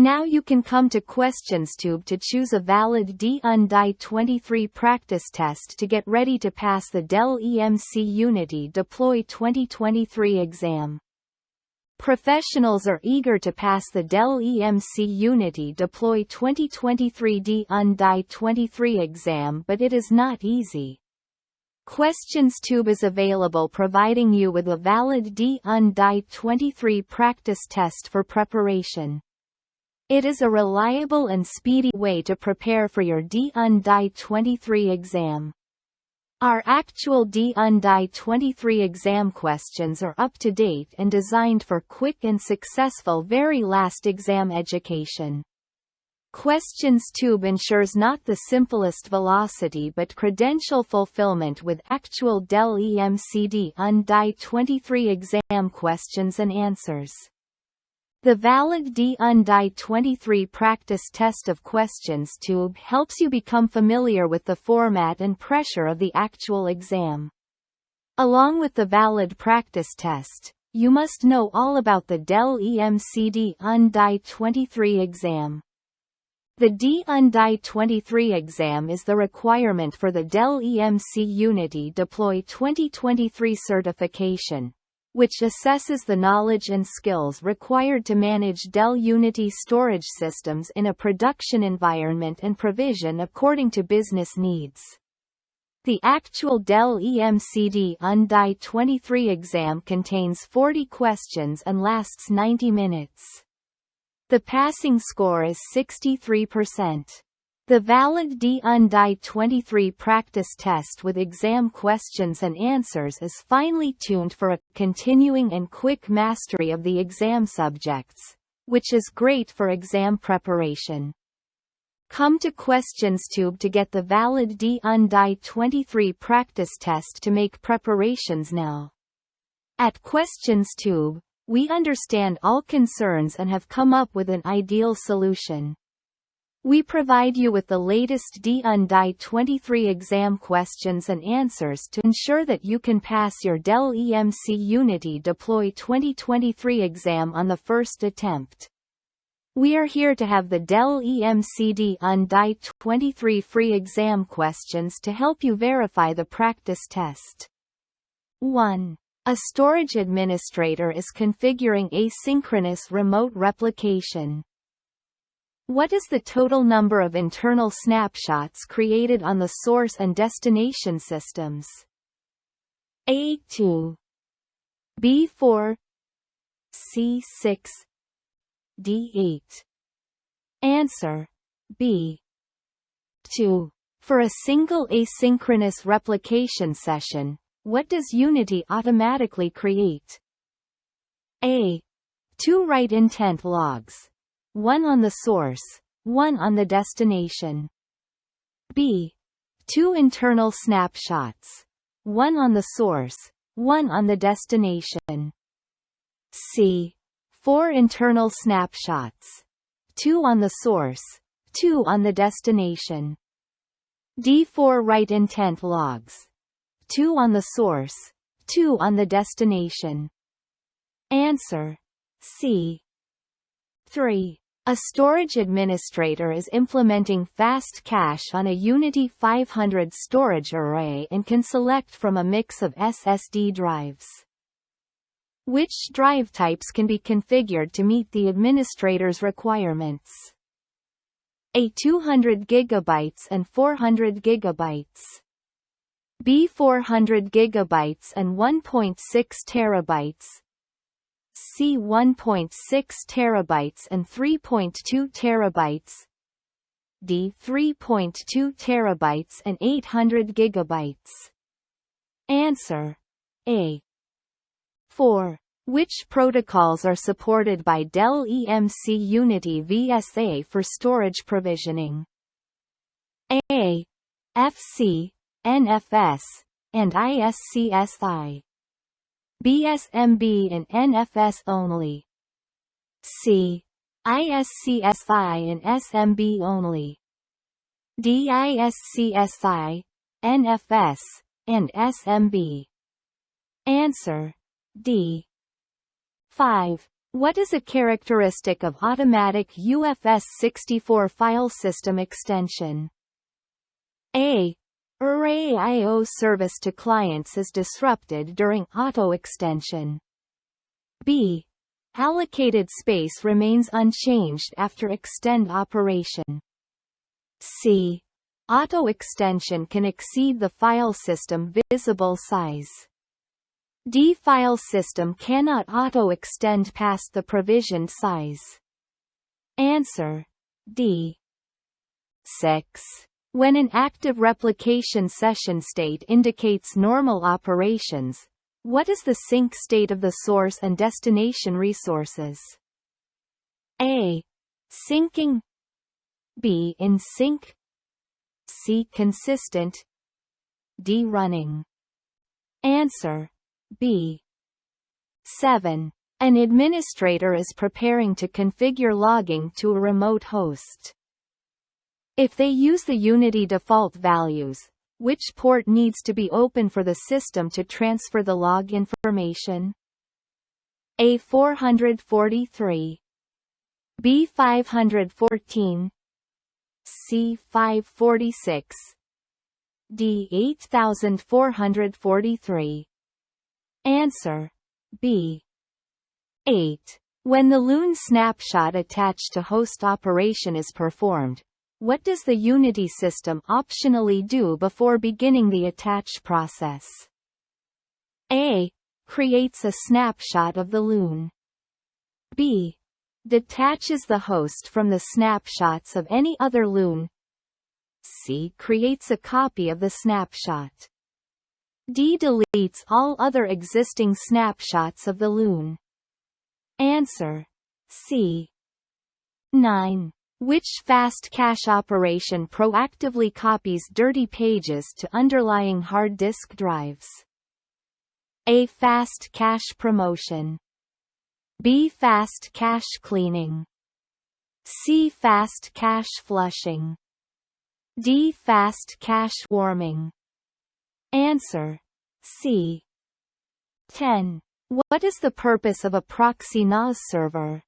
Now you can come to QuestionsTube to choose a valid D-UN-DY-23 practice test to get ready to pass the Dell EMC Unity Deploy 2023 exam. Professionals are eager to pass the Dell EMC Unity Deploy 2023 D-UN-DY-23 exam, but it is not easy. QuestionsTube is available providing you with a valid D-UN-DY-23 practice test for preparation. It is a reliable and speedy way to prepare for your D-UN-DY-23 exam. Our actual D-UN-DY-23 exam questions are up to date and designed for quick and successful very last exam education. QuestionsTube ensures not the simplest velocity but credential fulfillment with actual Dell EMC D-UN-DY-23 exam questions and answers. The valid D-UN-DY-23 practice test of QuestionsTube helps you become familiar with the format and pressure of the actual exam. Along with the valid practice test, you must know all about the Dell EMC D-UN-DY-23 exam. The D-UN-DY-23 exam is the requirement for the Dell EMC Unity Deploy 2023 certification, which assesses the knowledge and skills required to manage Dell Unity storage systems in a production environment and provision according to business needs. The actual Dell EMC D-UN-DY-23 exam contains 40 questions and lasts 90 minutes. The passing score is 63%. The valid D-UN-DY-23 practice test with exam questions and answers is finely tuned for a continuing and quick mastery of the exam subjects, which is great for exam preparation. Come to QuestionsTube to get the valid D-UN-DY-23 practice test to make preparations now. At QuestionsTube, we understand all concerns and have come up with an ideal solution. We provide you with the latest D-UN-DY-23 exam questions and answers to ensure that you can pass your Dell EMC Unity Deploy 2023 exam on the first attempt. We are here to have the Dell EMC D-UN-DY-23 free exam questions to help you verify the practice test. 1. A storage administrator is configuring asynchronous remote replication. What is the total number of internal snapshots created on the source and destination systems? A2, B4, C6, D8. Answer: B2. For a single asynchronous replication session, what does Unity automatically create? A. 2 write intent logs. 1 on the source, 1 on the destination. B. 2 internal snapshots. 1 on the source, 1 on the destination. C. 4 internal snapshots. 2 on the source, 2 on the destination. D. 4 write intent logs. 2 on the source, 2 on the destination. Answer: C. 3. A storage administrator is implementing fast cache on a Unity 500 storage array and can select from a mix of SSD drives. Which drive types can be configured to meet the administrator's requirements? A. 200 GB and 400 GB. B. 400 GB and 1.6 TB. C. 1.6 TB and 3.2 TB. D. 3.2 TB and 800 GB. Answer: A. 4. Which protocols are supported by Dell EMC Unity VSA for storage provisioning? A. FC, NFS, and ISCSI. BSMB and NFS only. C. ISCSI and SMB only. D. ISCSI, NFS, and SMB. Answer: D. 5. What is a characteristic of automatic UFS-64 file system extension? A. Array I/O service to clients is disrupted during auto extension. B. Allocated space remains unchanged after extend operation. C. Auto extension can exceed the file system visible size. D. File system cannot auto-extend past the provisioned size. Answer. D. 6. When an active replication session state indicates normal operations, what is the sync state of the source and destination resources? A. Syncing. B. In sync. C. Consistent. D. Running. Answer. B. 7. An administrator is preparing to configure logging to a remote host. If they use the Unity default values, which port needs to be open for the system to transfer the log information? A. 443. B. 514. C. 546. D. 8443. Answer. B. 8. When the Loon snapshot attached to host operation is performed, what does the Unity system optionally do before beginning the attach process? A. Creates a snapshot of the Loon. B. Detaches the host from the snapshots of any other Loon. C. Creates a copy of the snapshot. D. Deletes all other existing snapshots of the Loon. Answer. C. 9. Which fast cache operation proactively copies dirty pages to underlying hard disk drives? A. Fast cache promotion. B. Fast cache cleaning. C. Fast cache flushing. D. Fast cache warming. Answer. C. 10. What is the purpose of a proxy NAS server?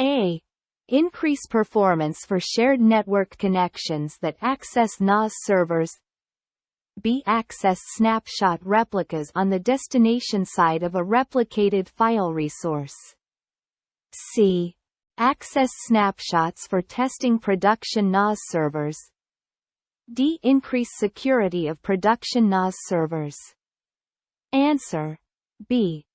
A. Increase performance for shared network connections that access NAS servers. B. Access snapshot replicas on the destination side of a replicated file resource. C. Access snapshots for testing production NAS servers. D. Increase security of production NAS servers. Answer. B.